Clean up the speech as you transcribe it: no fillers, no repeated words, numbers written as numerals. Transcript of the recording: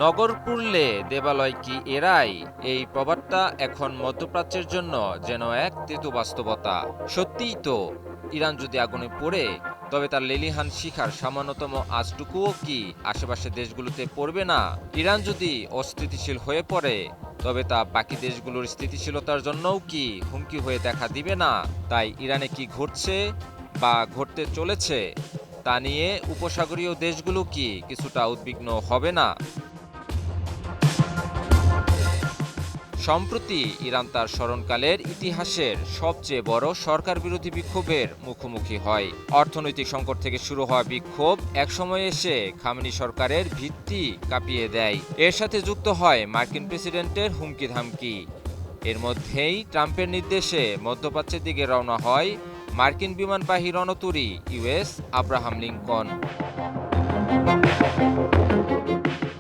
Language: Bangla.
নগর পুড়লে দেবালয় কি এড়ায়? এই প্রবাদটা এখন মধ্যপ্রাচ্যের জন্য যেন এক তেতো বাস্তবতা। সত্যিই তো, ইরান যদি আগুনে পড়ে তবে তার লেলিহান শিখার সামান্যতম আঁচটুকুও কি আশেপাশের দেশগুলোতে পড়বে না? ইরান যদি অস্থিতিশীল হয়ে পড়ে তবে তা বাকি দেশগুলোর স্থিতিশীলতার জন্যও কি হুমকি হয়ে দেখা দিবে না? তাই ইরানে কি ঘটছে বা ঘটতে চলেছে তা নিয়ে উপসাগরীয় দেশগুলো কি কিছুটা উদ্বিগ্ন হবে না? সম্প্রতি ইরান তার স্মরণকালের ইতিহাসের সবচেয়ে বড় সরকার বিরোধী বিক্ষোভের মুখোমুখি হয়। অর্থনৈতিক সংকট থেকে শুরু হওয়া বিক্ষোভ একসময় এসে খামেনি সরকারের ভিত্তি কাঁপিয়ে দেয়। এর সাথে যুক্ত হয় মার্কিন প্রেসিডেন্টের হুমকি ধামকি। এর মধ্যেই ট্রাম্পের নির্দেশে মধ্যপ্রাচ্যের দিকে রওনা হয় মার্কিন বিমানবাহী রণতরী ইউএস আব্রাহাম লিঙ্কন।